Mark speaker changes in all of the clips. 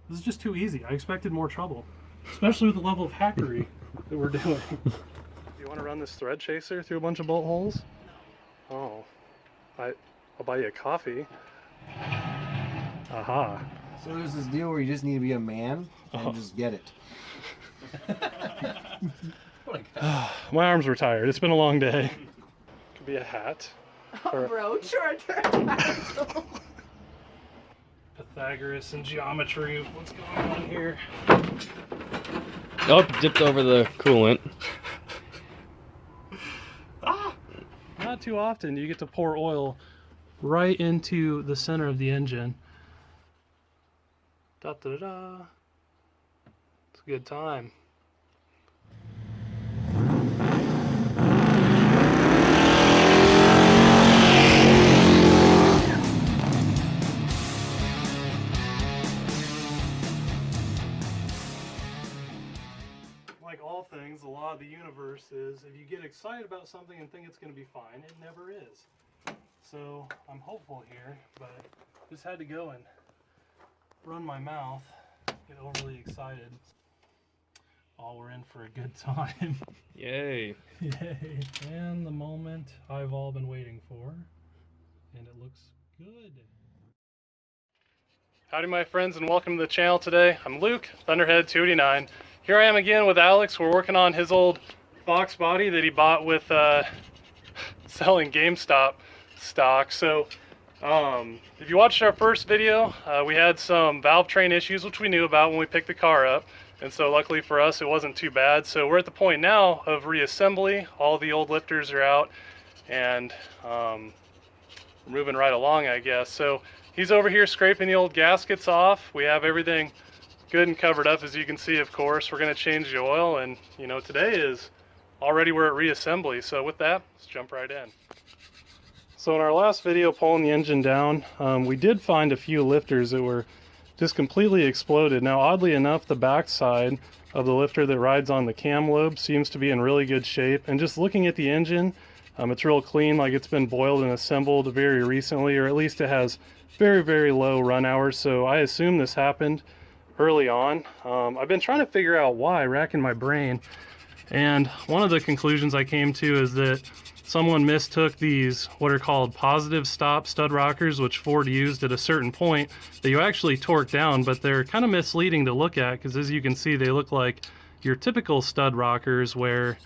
Speaker 1: This is just too easy. I expected more trouble, especially with the level of hackery that we're doing. Do you want to run this thread chaser through a bunch of bolt holes? Oh, I'll buy you a coffee. Aha.
Speaker 2: So there's this deal where you just need to be a man and just get it.
Speaker 1: My arms were tired. It's been a long day. Could be a hat.
Speaker 3: Oh, bro, shorter.
Speaker 1: Pythagoras and geometry. What's going on here?
Speaker 4: Oh, dipped over the coolant.
Speaker 1: Not too often do you get to pour oil right into the center of the engine. Da da da da. It's a good time. Like all things, the law of the universe is if you get excited about something and think it's going to be fine, it never is. So I'm hopeful here, but just had to go and run my mouth, get overly excited. All we're in for a good time.
Speaker 4: Yay.
Speaker 1: Yay. And the moment I've all been waiting for. And it looks good. Howdy my friends and welcome to the channel today. I'm Luke, Thunderhead289. Here I am again with Alex. We're working on his old Foxbody that he bought with selling GameStop stock. So if you watched our first video, we had some valve train issues which we knew about when we picked the car up. And so luckily for us it wasn't too bad. So we're at the point now of reassembly. All the old lifters are out and we're moving right along, I guess. So he's over here scraping the old gaskets off. We have everything good and covered up, as you can see. Of course, we're going to change the oil, and you know, today is already we're at reassembly. So with that, let's jump right in. So in our last video pulling the engine down, we did find a few lifters that were just completely exploded. Now oddly enough, the back side of the lifter that rides on the cam lobe seems to be in really good shape, and just looking at the engine, it's real clean, like it's been boiled and assembled very recently, or at least it has very, very low run hours. So I assume this happened early on. I've been trying to figure out why, racking my brain, and one of the conclusions I came to is that someone mistook these what are called positive stop stud rockers, which Ford used at a certain point that you actually torque down, but they're kind of misleading to look at because, as you can see, they look like your typical stud rockers where,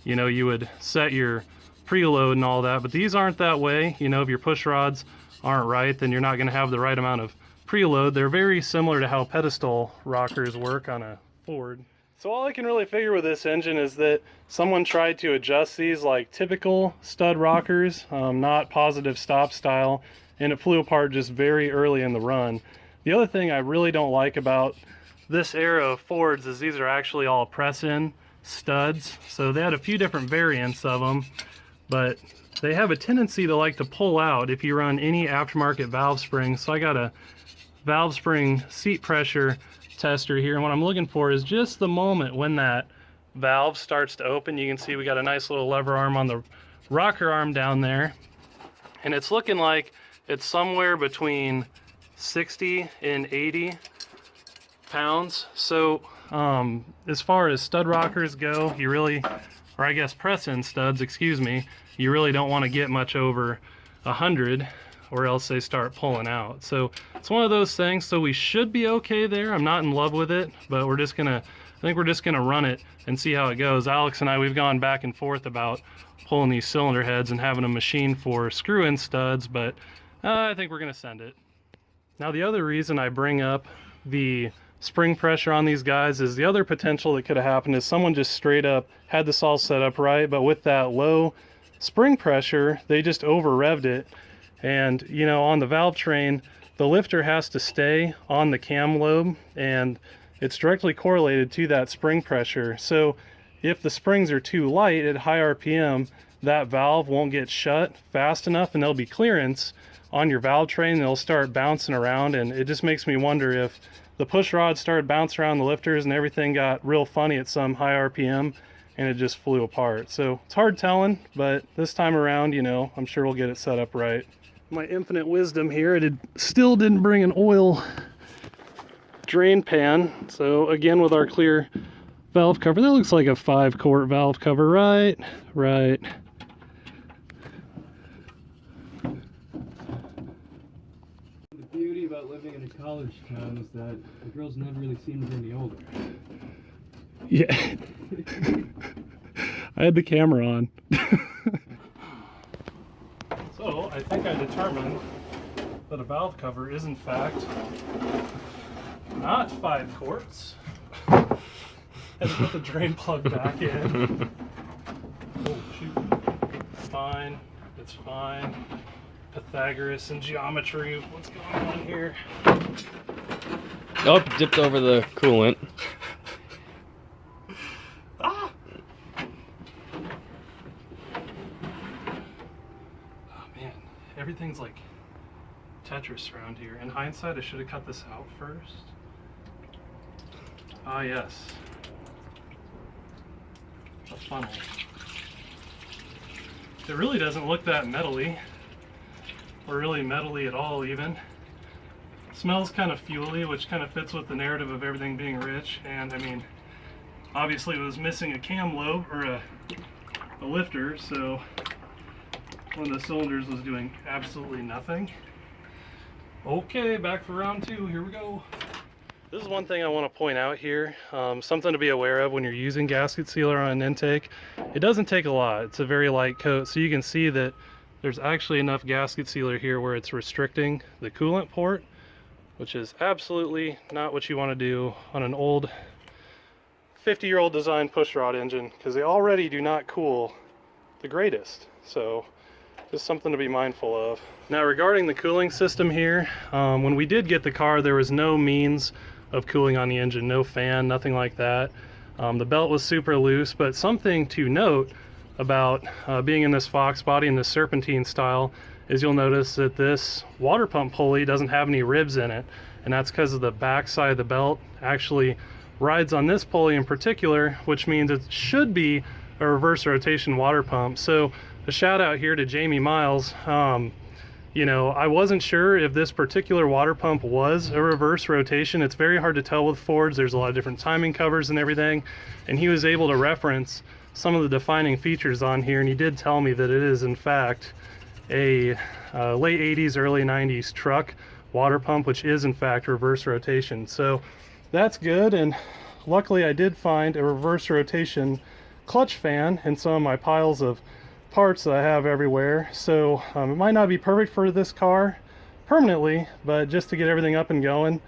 Speaker 1: you know, you would set your preload and all that, but these aren't that way. You know, if your push rods aren't right, then you're not going to have the right amount of preload. They're very similar to how pedestal rockers work on a Ford. So all I can really figure with this engine is that someone tried to adjust these like typical stud rockers, not positive stop style, and it flew apart just very early in the run. The other thing I really don't like about this era of Fords is these are actually all press-in studs. So they had a few different variants of them, but they have a tendency to like to pull out if you run any aftermarket valve springs. So I got a valve spring seat pressure tester here, and what I'm looking for is just the moment when that valve starts to open. You can see we got a nice little lever arm on the rocker arm down there, and it's looking like it's somewhere between 60 and 80 pounds. So as far as stud rockers go, you really, or I guess press-in studs, excuse me, you really don't want to get much over 100 or else they start pulling out. So it's one of those things. So we should be okay there. I'm not in love with it, but we're just gonna, I think we're just gonna run it and see how it goes. Alex and I, we've gone back and forth about pulling these cylinder heads and having a machine for screw-in studs, but I think we're gonna send it. Now the other reason I bring up the spring pressure on these guys is the other potential that could have happened is someone just straight up had this all set up right, but with that low spring pressure, they just over revved it. And you know, on the valve train, the lifter has to stay on the cam lobe, and it's directly correlated to that spring pressure. So if the springs are too light at high RPM, that valve won't get shut fast enough, and there'll be clearance on your valve train, and it'll start bouncing around. And it just makes me wonder if the push rod started bouncing around the lifters and everything got real funny at some high RPM and it just flew apart. So it's hard telling, but this time around, you know, I'm sure we'll get it set up right. My infinite wisdom here, still didn't bring an oil drain pan. So again, with our clear valve cover, that looks like a 5-quart valve cover, right? Right.
Speaker 4: The beauty about living in a college town is that the girls never really seem any older.
Speaker 1: Yeah. I had the camera on. So I think I determined that a valve cover is in fact not 5 quarts. Had to put the drain plug back in. Oh shoot. It's fine. It's fine. Pythagoras and geometry. What's going on here?
Speaker 4: Oh, dipped over the coolant.
Speaker 1: Ah! Oh man, everything's like Tetris around here. In hindsight, I should have cut this out first. Ah yes. A funnel. It really doesn't look that metally. Or really metally at all even. Smells kind of fuely, which kind of fits with the narrative of everything being rich. And I mean, obviously it was missing a cam lobe or a lifter, so one of the cylinders was doing absolutely nothing. Okay, back for round 2, here we go. This is one thing I want to point out here, something to be aware of when you're using gasket sealer on an intake. It doesn't take a lot, it's a very light coat, so you can see that there's actually enough gasket sealer here where it's restricting the coolant port, which is absolutely not what you want to do on an old 50-year-old design pushrod engine, because they already do not cool the greatest. So just something to be mindful of. Now regarding the cooling system here, when we did get the car, there was no means of cooling on the engine, no fan, nothing like that. The belt was super loose, but something to note about being in this Foxbody in this serpentine style is you'll notice that this water pump pulley doesn't have any ribs in it, and that's because of the back side of the belt actually rides on this pulley in particular, which means it should be a reverse rotation water pump. So a shout out here to Jamie Miles. You know, I wasn't sure if this particular water pump was a reverse rotation. It's very hard to tell with Fords. There's a lot of different timing covers and everything, and he was able to reference some of the defining features on here, and he did tell me that it is in fact a late 80s, early 90s truck water pump, which is in fact reverse rotation. So that's good, and luckily I did find a reverse rotation clutch fan in some of my piles of parts that I have everywhere. So it might not be perfect for this car permanently, but just to get everything up and going,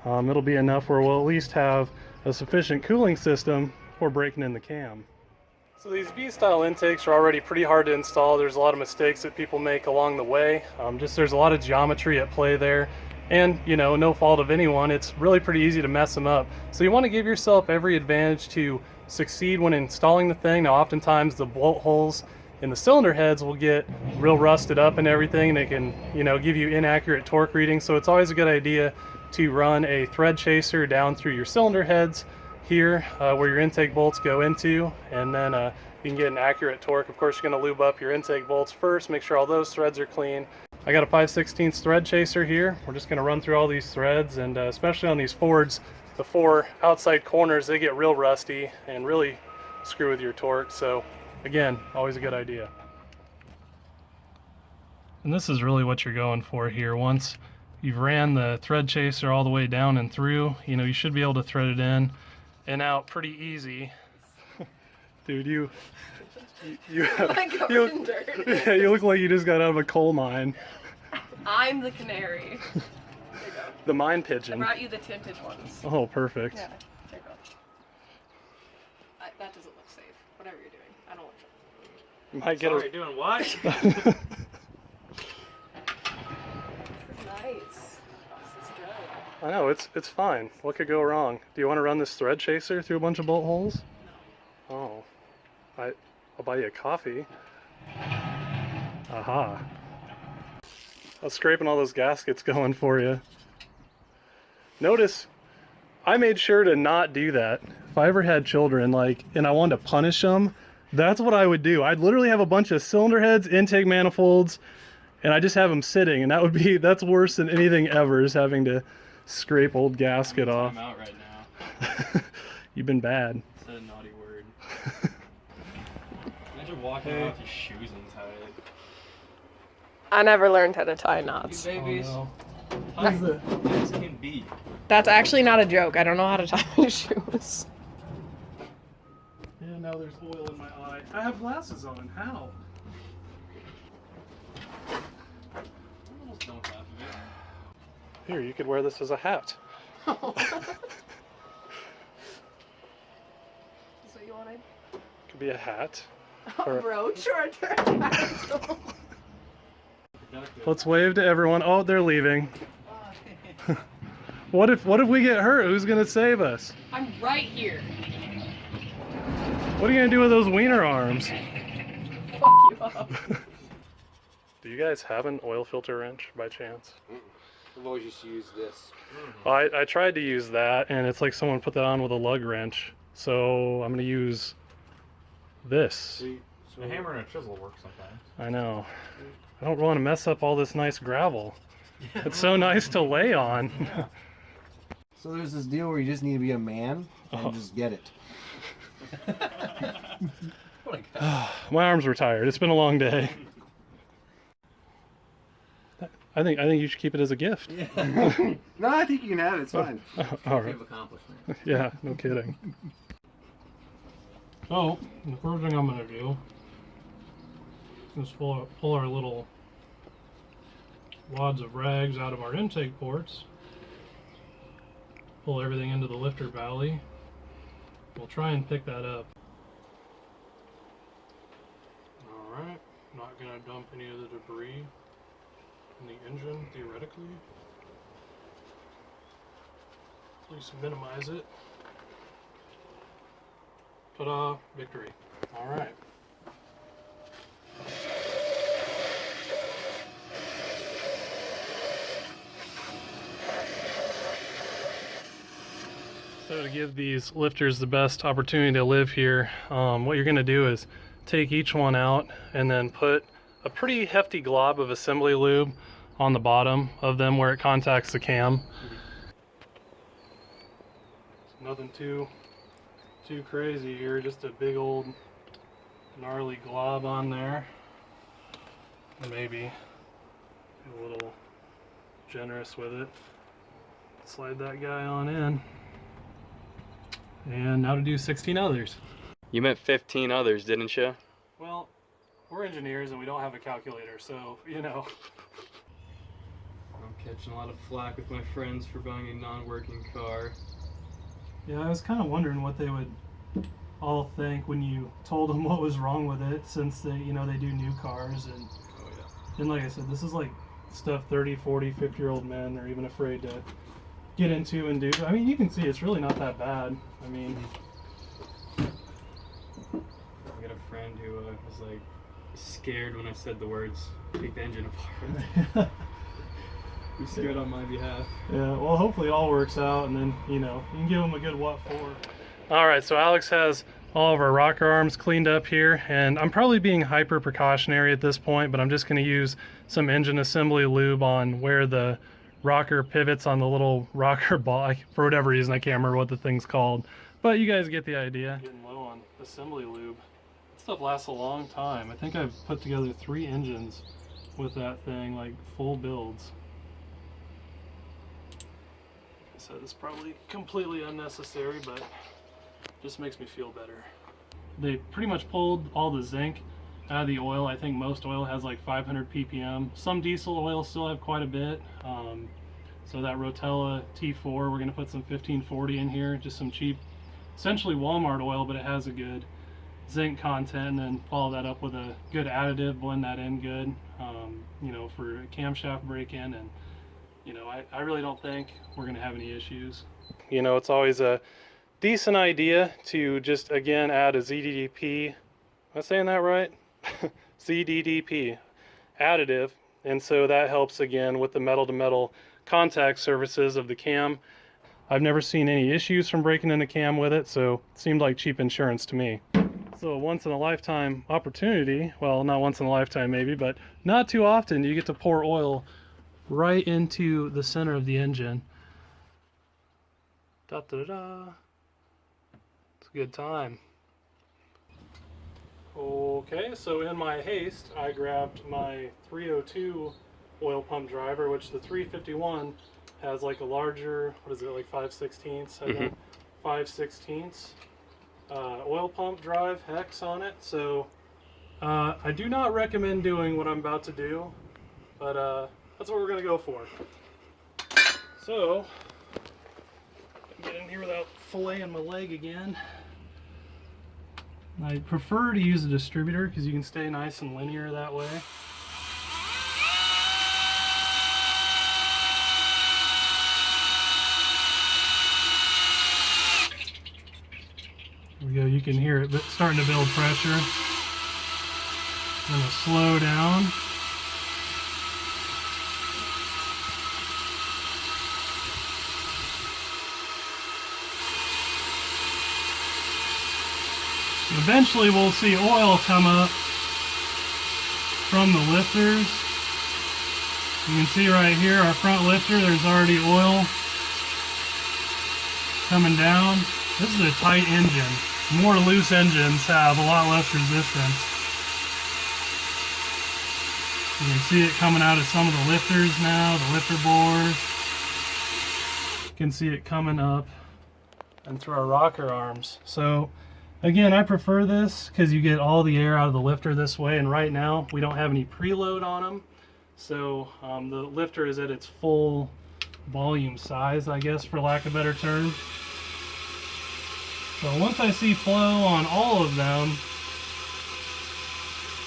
Speaker 1: it'll be enough where we'll at least have a sufficient cooling system for breaking in the cam. So these V-style intakes are already pretty hard to install. There's a lot of mistakes that people make along the way. There's a lot of geometry at play there, and you know, no fault of anyone, it's really pretty easy to mess them up. So you want to give yourself every advantage to succeed when installing the thing. Now oftentimes the bolt holes in the cylinder heads will get real rusted up and everything, and it can, you know, give you inaccurate torque readings. So it's always a good idea to run a thread chaser down through your cylinder heads here where your intake bolts go into, and then you can get an accurate torque. Of course, you're going to lube up your intake bolts first, make sure all those threads are clean. I got a 5/16 thread chaser here. We're just going to run through all these threads, and especially on these Fords, the 4 outside corners, they get real rusty and really screw with your torque. So again, always a good idea. And this is really what you're going for here. Once you've ran the thread chaser all the way down and through, you know, you should be able to thread it in and out pretty easy. Dude, you yeah, you look like you just got out of a coal mine.
Speaker 3: I'm the canary. There you go.
Speaker 1: The mine
Speaker 3: I
Speaker 1: pigeon.
Speaker 3: brought you the tinted ones.
Speaker 1: Oh, perfect.
Speaker 3: Yeah, there you go. That doesn't look safe. Whatever you're doing, I don't want to.
Speaker 1: You might get
Speaker 4: Sorry, doing what?
Speaker 3: Nice. This is good.
Speaker 1: I know, it's fine. What could go wrong? Do you want to run this thread chaser through a bunch of bolt holes? No. Oh. I'll buy you a coffee. Aha. I was scraping all those gaskets going for you. Notice, I made sure to not do that. If I ever had children, and I wanted to punish them, that's what I would do. I'd literally have a bunch of cylinder heads, intake manifolds, and I just have them sitting, and that's worse than anything ever, is having to scrape old gasket off.
Speaker 4: I'm out right now.
Speaker 1: You've been bad.
Speaker 4: Said a naughty word. Imagine walking around with your shoes untied.
Speaker 3: I never learned how to tie knots.
Speaker 4: You babies.
Speaker 1: Oh,
Speaker 4: Tight as can be.
Speaker 3: That's actually not a joke. I don't know how to tie my shoes.
Speaker 1: Yeah, now there's oil in my eye. I have glasses on. How?
Speaker 4: Almost done with half of it.
Speaker 1: Here, you could wear this as a hat.
Speaker 3: That's what you wanted?
Speaker 1: Could be a hat.
Speaker 3: A
Speaker 1: Or-
Speaker 3: brooch or a pterodactyl?
Speaker 1: Let's wave to everyone. Oh, they're leaving. What if we get hurt? Who's gonna save us?
Speaker 3: I'm right here.
Speaker 1: What are you gonna do with those wiener arms?
Speaker 3: Fuck you up.
Speaker 1: Do you guys have an oil filter wrench by chance?
Speaker 2: I've always just used this.
Speaker 1: Well, I tried to use that, and it's like someone put that on with a lug wrench. So I'm gonna use this.
Speaker 5: A hammer and a chisel work sometimes.
Speaker 1: I know. I don't want to mess up all this nice gravel. It's so nice to lay on.
Speaker 2: So there's this deal where you just need to be a man and just get it.
Speaker 1: My arms were tired. It's been a long day. I think you should keep it as a gift.
Speaker 2: No, I think you can have it. It's fine.
Speaker 1: All right.
Speaker 2: accomplishment.
Speaker 1: Yeah, no kidding. So, the first thing I'm going to do is pull our little wads of rags out of our intake ports, pull everything into the lifter valley. We'll try and pick that up. Alright, not going to dump any of the debris in the engine, theoretically. At least minimize it. Ta-da! Victory. Alright. So to give these lifters the best opportunity to live here, what you're going to do is take each one out and then put a pretty hefty glob of assembly lube on the bottom of them where it contacts the cam. Nothing too crazy here, just a big old gnarly glob on there. Maybe a little generous with it. Slide that guy on in. And now to do 16 others.
Speaker 4: You meant 15 others, didn't you?
Speaker 1: Well, we're engineers and we don't have a calculator, so, you know.
Speaker 4: I'm catching a lot of flack with my friends for buying a non-working car.
Speaker 1: Yeah, I was kind of wondering what they would all think when you told them what was wrong with it, since they do new cars. And
Speaker 4: Oh yeah.
Speaker 1: and like I said, this is like stuff 30, 40, 50-year-old men are even afraid to get into and do. I mean, you can see it's really not that bad. I mean,
Speaker 4: I got a friend who was like scared when I said the words "take the engine apart." He's scared on my behalf.
Speaker 1: yeah, well, hopefully it all works out, and then, you can give them a good what for. All right, so Alex has all of our rocker arms cleaned up here, and I'm probably being hyper precautionary at this point, but I'm just going to use some engine assembly lube on where the rocker pivots on the little rocker ball. For whatever reason, I can't remember what the thing's called, but you guys get the idea. Getting low on assembly lube. That stuff lasts a long time. I think I've put together 3 engines with that thing, like full builds. So it's probably completely unnecessary, but just makes me feel better. They pretty much pulled all the zinc out of the oil. I think most oil has like 500 ppm. Some diesel oil still have quite a bit. So that Rotella T4, we're going to put some 1540 in here, just some cheap, essentially Walmart oil, but it has a good zinc content, and then follow that up with a good additive, blend that in good, for a camshaft break-in. And I really don't think we're going to have any issues. It's always a decent idea to just, again, add a ZDDP. Am I saying that right? ZDDP additive. And so that helps, again, with the metal-to-metal contact surfaces of the cam. I've never seen any issues from breaking in the cam with it, so it seemed like cheap insurance to me. So a once-in-a-lifetime opportunity, well, not once in a lifetime maybe, but not too often, you get to pour oil right into the center of the engine. Da da da da. It's a good time. Okay, so in my haste, I grabbed my 302 oil pump driver, which the 351 has like a larger, what is it, like 5/16, I think, 5/16 oil pump drive hex on it. So I do not recommend doing what I'm about to do, but that's what we're gonna go for. So, get in here without filleting my leg again. I prefer to use a distributor because you can stay nice and linear that way. There we go, you can hear it starting to build pressure. I'm going to slow down. Eventually we'll see oil come up from the lifters. You can see right here, our front lifter, there's already oil coming down. This is a tight engine. More loose engines have a lot less resistance. You can see it coming out of some of the lifters now, the lifter bores. You can see it coming up and through our rocker arms. So again, I prefer this because you get all the air out of the lifter this way, and right now we don't have any preload on them. So the lifter is at its full volume size, I guess, for lack of a better term. So once I see flow on all of them,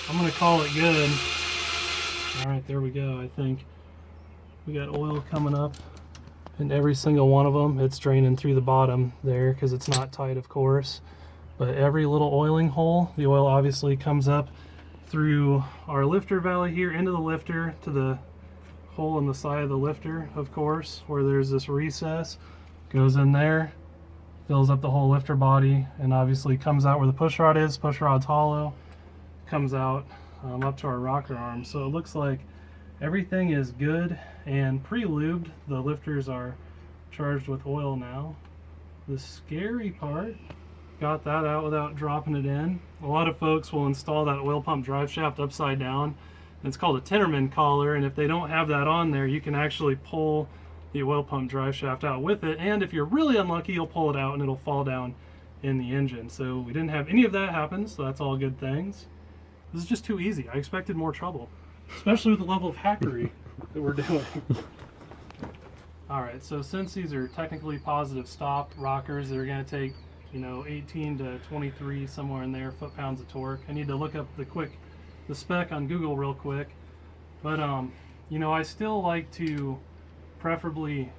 Speaker 1: I'm going to call it good. Alright, there we go. I think we got oil coming up in every single one of them. It's draining through the bottom there because it's not tight, of course. But every little oiling hole, the oil obviously comes up through our lifter valley here into the lifter to the hole in the side of the lifter, of course, where there's this recess. Goes in there, fills up the whole lifter body, and obviously comes out where the push rod is. Push rod's hollow, comes out up to our rocker arm. So it looks like everything is good and pre-lubed. The lifters are charged with oil now. The scary part, got that out without dropping it in. A lot of folks will install that oil pump drive shaft upside down. It's called a Tinnerman collar, and if they don't have that on there, you can actually pull the oil pump drive shaft out with it, and if you're really unlucky, you'll pull it out and it'll fall down in the engine. So we didn't have any of that happen, so that's all good things. This is just too easy. I expected more trouble, especially with the level of hackery that we're doing. Alright, so since these are technically positive stop rockers, they're going to take, you know, 18 to 23, somewhere in there, foot-pounds of torque. I need to look up the spec on Google real quick. But, you know, I still like to preferably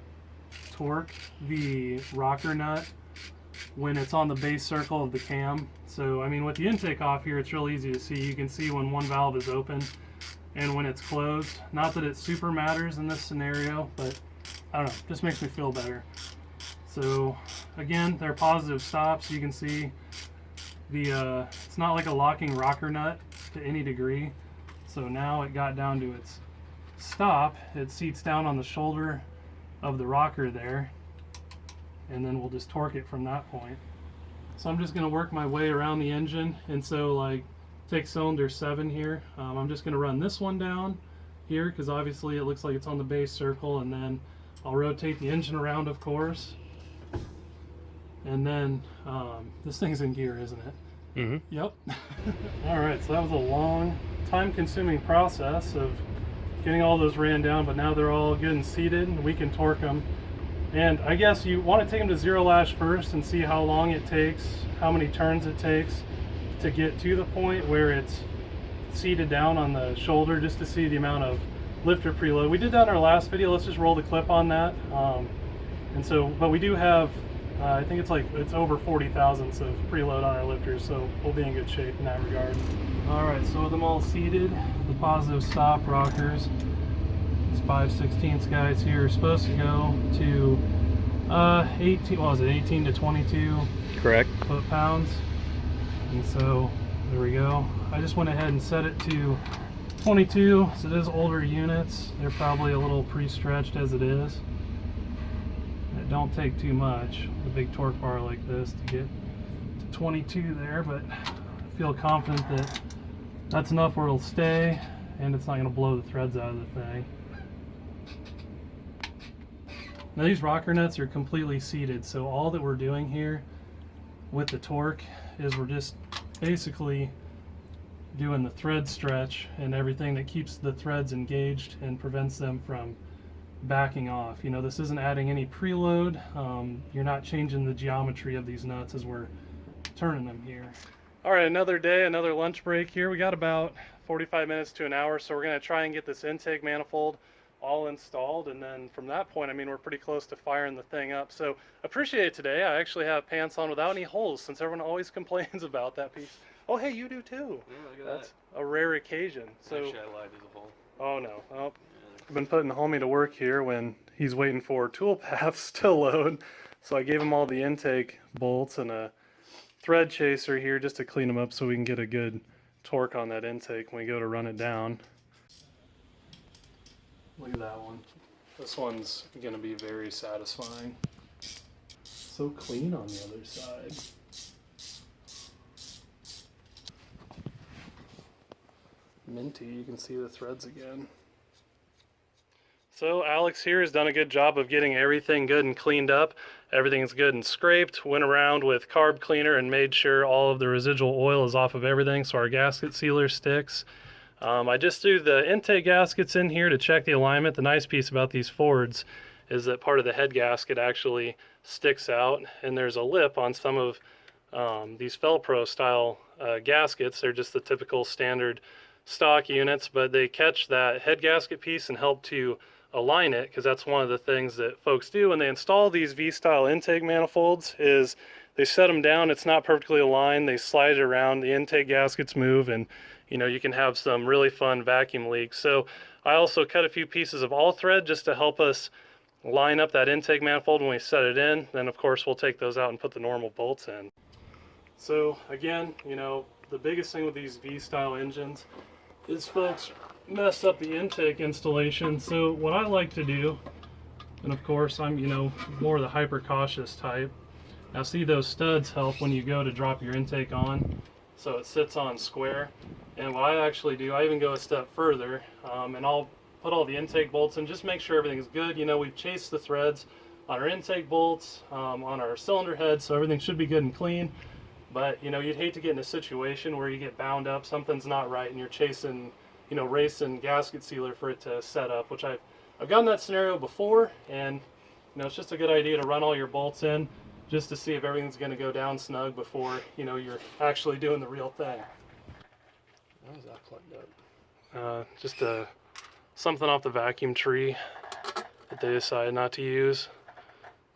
Speaker 1: torque the rocker nut when it's on the base circle of the cam. So, I mean, with the intake off here, it's real easy to see. You can see when one valve is open and when it's closed. Not that it super matters in this scenario, but I don't know, just makes me feel better. So again, they're positive stops. You can see the it's not like a locking rocker nut to any degree. So now it got down to its stop. It seats down on the shoulder of the rocker there, and then we'll just torque it from that point. So I'm just going to work my way around the engine, and so like take cylinder 7 here. I'm just going to run this one down here because obviously it looks like it's on the base circle, and then I'll rotate the engine around, of course. And then this thing's in gear, isn't it?
Speaker 5: Mm-hmm.
Speaker 1: Yep. All right, so that was a long, time-consuming process of getting all those ran down, but now they're all good and seated, and we can torque them. And I guess you want to take them to zero lash first and see how long it takes, how many turns it takes to get to the point where it's seated down on the shoulder, just to see the amount of lifter preload. We did that in our last video. Let's just roll the clip on that. And so, but we do have, I think it's over 40 thousandths of preload on our lifters, so we'll be in good shape in that regard. All right, so with them all seated, the positive stop rockers, these 5/16 guys here are supposed to go to 18 to 22
Speaker 5: Correct.
Speaker 1: foot-pounds. And so there we go. I just went ahead and set it to 22, so it is older units. They're probably a little pre-stretched as it is. It It don't take too much, a big torque bar like this, to get to 22 there, but I feel confident that that's enough where it'll stay and it's not going to blow the threads out of the thing. Now these rocker nuts are completely seated, so all that we're doing here with the torque is we're just basically doing the thread stretch and everything that keeps the threads engaged and prevents them from backing off. You know, this isn't adding any preload. You're not changing the geometry of these nuts as we're turning them here. All right, another day, another lunch break here. We got about 45 minutes to an hour, so we're going to try and get this intake manifold all installed, and then from that point, I mean, we're pretty close to firing the thing up. So appreciate it today. I actually have pants on without any holes, since everyone always complains about that piece. Oh, hey, you do too.
Speaker 4: Yeah, look at
Speaker 1: That's a rare occasion. So
Speaker 4: Actually, I lied, there's a hole.
Speaker 1: oh no. Oh, I've been putting the homie to work here when he's waiting for tool paths to load. So I gave him all the intake bolts and a thread chaser here just to clean them up so we can get a good torque on that intake when we go to run it down. Look at that one. This one's going to be very satisfying. So clean on the other side. Minty, you can see the threads again. So Alex here has done a good job of getting everything good and cleaned up. Everything's good and scraped. Went around with carb cleaner and made sure all of the residual oil is off of everything so our gasket sealer sticks. I just threw the intake gaskets in here to check the alignment. The nice piece about these Fords is that part of the head gasket actually sticks out, and there's a lip on some of these Felpro style gaskets. They're just the typical standard stock units, but they catch that head gasket piece and help to align it, because that's one of the things that folks do when they install these V-style intake manifolds is they set them down, it's not perfectly aligned, they slide it around, the intake gaskets move, and you know, you can have some really fun vacuum leaks. So I also cut a few pieces of all thread just to help us line up that intake manifold when we set it in. Then of course we'll take those out and put the normal bolts in. So again, you know, the biggest thing with these V-style engines is folks mess up the intake installation. So what I like to do, and of course I'm, you know, more the hyper cautious type. Now see, those studs help when you go to drop your intake on, so it sits on square. And what I actually do, I even go a step further, and I'll put all the intake bolts in, just make sure everything's good. You know, we've chased the threads on our intake bolts, on our cylinder head, so everything should be good and clean. But you know, you'd hate to get in a situation where you get bound up, something's not right, and you're chasing, you know, racing gasket sealer for it to set up, which I've gotten that scenario before, and you know, it's just a good idea to run all your bolts in just to see if everything's going to go down snug before, you know, you're actually doing the real thing. How is that plugged up? Just something off the vacuum tree that they decided not to use.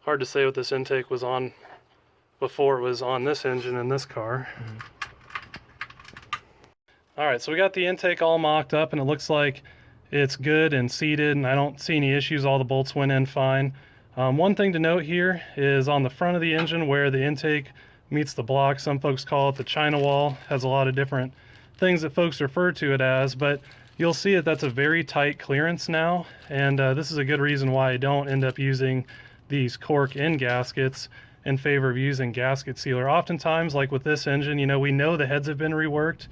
Speaker 1: Hard to say what this intake was on before it was on this engine in this car. All right, so we got the intake all mocked up and it looks like it's good and seated, and I don't see any issues. All the bolts went in fine. One thing to note here is on the front of the engine where the intake meets the block, some folks call it the China wall, has a lot of different things that folks refer to it as, but you'll see that's a very tight clearance now, and this is a good reason why I don't end up using these cork end gaskets in favor of using gasket sealer. Oftentimes, like with this engine, you know, we know the heads have been reworked,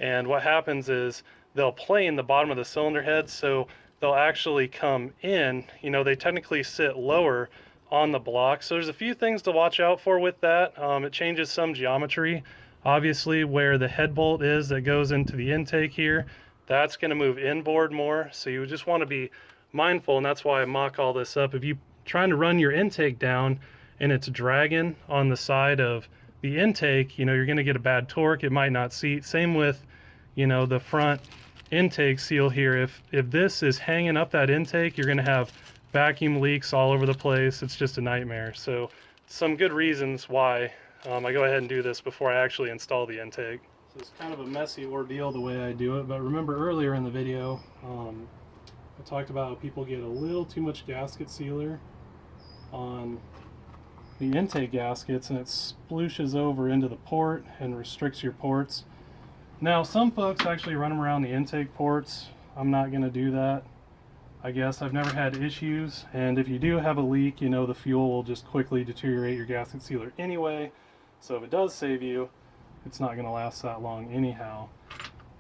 Speaker 1: and what happens is they'll plane the bottom of the cylinder head, so they'll actually come in, you know, they technically sit lower on the block. So there's a few things to watch out for with that. It changes some geometry. Obviously, where the head bolt is that goes into the intake here, that's going to move inboard more. So you just want to be mindful, and that's why I mock all this up. If you're trying to run your intake down and it's dragging on the side of the intake, you know, you're going to get a bad torque. It might not seat. Same with, you know, the front intake seal here. If this is hanging up that intake, you're going to have vacuum leaks all over the place. It's just a nightmare. So some good reasons why I go ahead and do this before I actually install the intake. So it's kind of a messy ordeal the way I do it, but remember earlier in the video I talked about how people get a little too much gasket sealer on the intake gaskets and it splooshes over into the port and restricts your ports. Now some folks actually run them around the intake ports. I'm not going to do that. I guess. I've never had issues, and if you do have a leak, you know the fuel will just quickly deteriorate your gasket sealer anyway, so if it does save you, it's not going to last that long anyhow.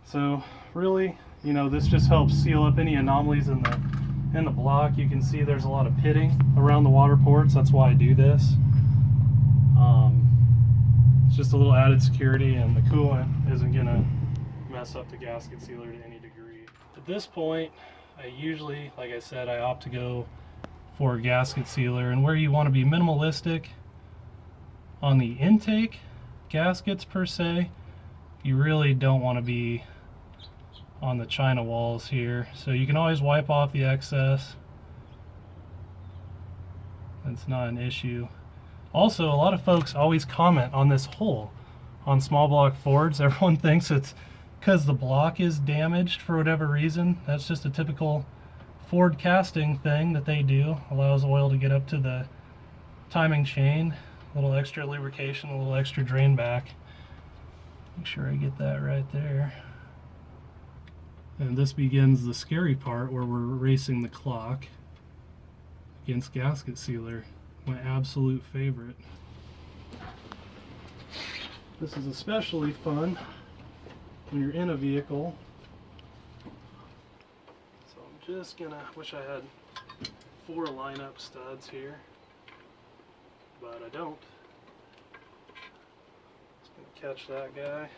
Speaker 1: So really, you know, this just helps seal up any anomalies in the block. You can see there's a lot of pitting around the water ports. That's why I do this. It's just a little added security, and the coolant isn't going to mess up the gasket sealer to any degree. At this point, I usually, like I said, I opt to go for a gasket sealer, and where you want to be minimalistic on the intake gaskets per se, you really don't want to be on the china walls here. So you can always wipe off the excess. That's not an issue. Also, a lot of folks always comment on this hole on small block Fords. Everyone thinks it's because the block is damaged for whatever reason. That's just a typical Ford casting thing that they do. Allows oil to get up to the timing chain. A little extra lubrication, a little extra drain back. Make sure I get that right there. And this begins the scary part where we're racing the clock against gasket sealer. My absolute favorite. This is especially fun when you're in a vehicle. So I'm just gonna, wish I had 4 lineup studs here, but I don't. Just gonna catch that guy.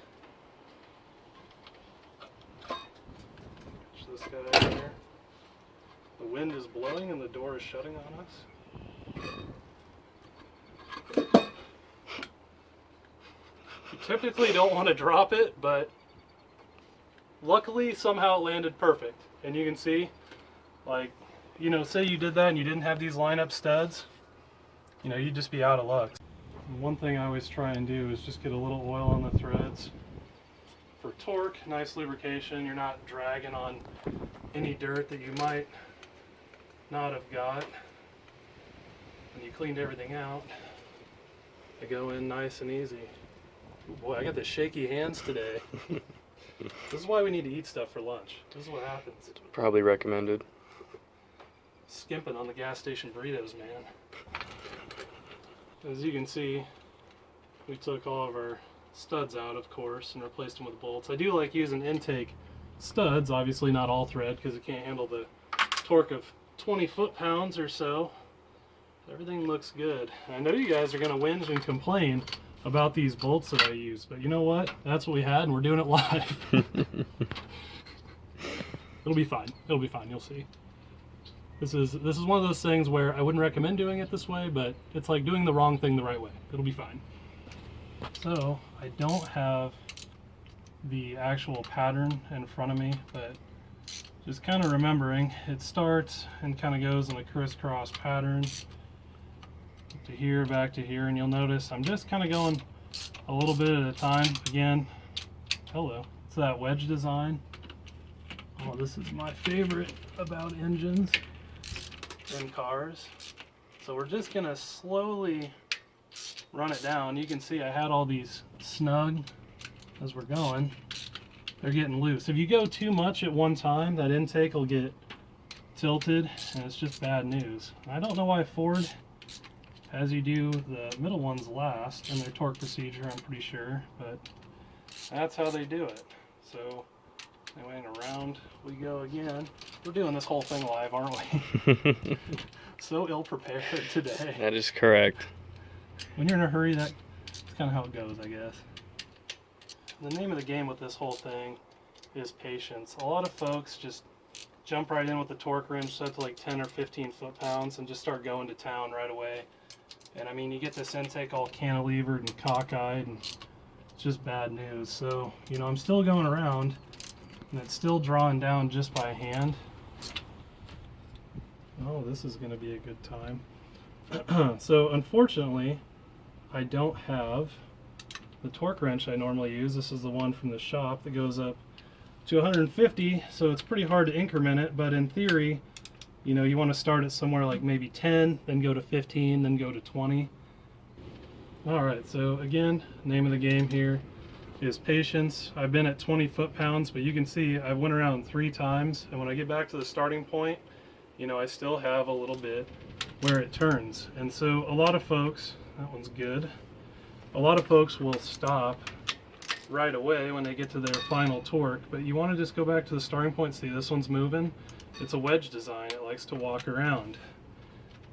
Speaker 1: Catch this guy in here. The wind is blowing and the door is shutting on us. You typically don't want to drop it, but luckily somehow it landed perfect. And you can see, like, you know, say you did that and you didn't have these lineup studs, you know, you'd just be out of luck. And one thing I always try and do is just get a little oil on the threads. For torque, nice lubrication, you're not dragging on any dirt that you might not have got. When you cleaned everything out, I go in nice and easy. Ooh, boy, I got the shaky hands today. This is why we need to eat stuff for lunch. This is what happens.
Speaker 4: Probably recommended.
Speaker 1: Skimping on the gas station burritos, man. As you can see, we took all of our studs out, of course, and replaced them with bolts. I do like using intake studs, obviously not all thread, because it can't handle the torque of 20 foot-pounds or so. Everything looks good. I know you guys are going to whinge and complain about these bolts that I use, but you know what? That's what we had, and we're doing it live. It'll be fine. It'll be fine. You'll see. This is one of those things where I wouldn't recommend doing it this way, but it's like doing the wrong thing the right way. It'll be fine. So I don't have the actual pattern in front of me, but just kind of remembering, it starts and kind of goes in a crisscross pattern. To here, back to here, and you'll notice I'm just kind of going a little bit at a time. Again, hello, it's that wedge design. Oh, this is my favorite about engines and cars. So we're just gonna slowly run it down. You can see I had all these snug as we're going. They're getting loose. If you go too much at one time, that intake will get tilted, and it's just bad news. I don't know why Ford has you do the middle ones last in their torque procedure, I'm pretty sure, but that's how they do it. So anyway, and around we go again. We're doing this whole thing live, aren't we? So ill-prepared today.
Speaker 4: That is correct.
Speaker 1: When you're in a hurry, that's kind of how it goes, I guess. The name of the game with this whole thing is patience. A lot of folks just jump right in with the torque wrench set to like 10 or 15 foot-pounds and just start going to town right away. And I mean, you get this intake all cantilevered and cockeyed, and it's just bad news. So, you know, I'm still going around, and it's still drawing down just by hand. Oh, this is going to be a good time. So, unfortunately, I don't have the torque wrench I normally use. This is the one from the shop that goes up to 150, so it's pretty hard to increment it, but in theory, you know, you want to start at somewhere like maybe 10, then go to 15, then go to 20. Alright, so again, name of the game here is patience. I've been at 20 foot-pounds, but you can see I went around 3 times, and when I get back to the starting point, you know, I still have a little bit where it turns. And so a lot of folks, that one's good, a lot of folks will stop right away when they get to their final torque, but you want to just go back to the starting point. See, this one's moving. It's a wedge design. It likes to walk around.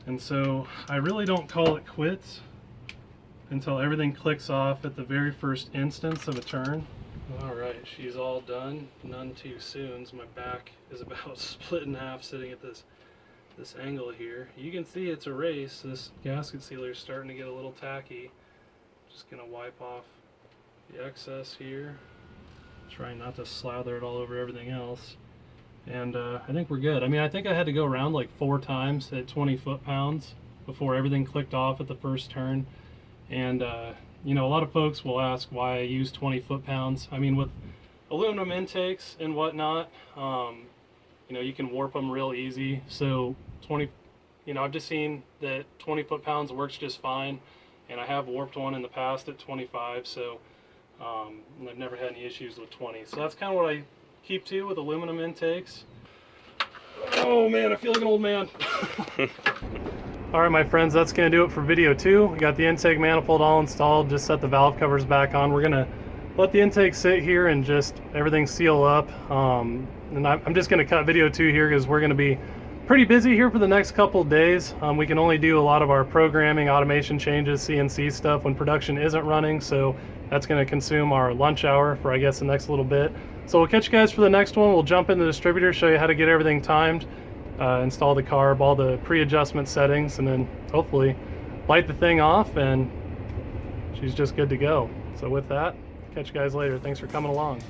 Speaker 1: And so I really don't call it quits until everything clicks off at the very first instance of a turn. All right, she's all done. None too soon. So my back is about split in half sitting at this angle here. You can see it's a race. This gasket sealer is starting to get a little tacky. Just gonna wipe off the excess here. Trying not to slather it all over everything else. And I think we're good. I mean, I think I had to go around like 4 times at 20 foot-pounds before everything clicked off at the first turn. And you know, a lot of folks will ask why I use 20 foot-pounds. I mean, with aluminum intakes and whatnot, you know, you can warp them real easy. So 20, you know, I've just seen that 20 foot-pounds works just fine, and I have warped one in the past at 25. So and I've never had any issues with 20. So that's kind of what I keep to with aluminum intakes. Oh man, I feel like an old man. All right, my friends, that's gonna do it for video 2. We got the intake manifold all installed, just set the valve covers back on. We're gonna let the intake sit here and just everything seal up. And I'm just gonna cut video 2 here because we're gonna be pretty busy here for the next couple of days. We can only do a lot of our programming, automation changes, CNC stuff when production isn't running, so that's gonna consume our lunch hour for, I guess, the next little bit. So we'll catch you guys for the next one. We'll jump in the distributor, show you how to get everything timed, install the carb, all the pre-adjustment settings, and then hopefully light the thing off and she's just good to go. So with that, catch you guys later. Thanks for coming along.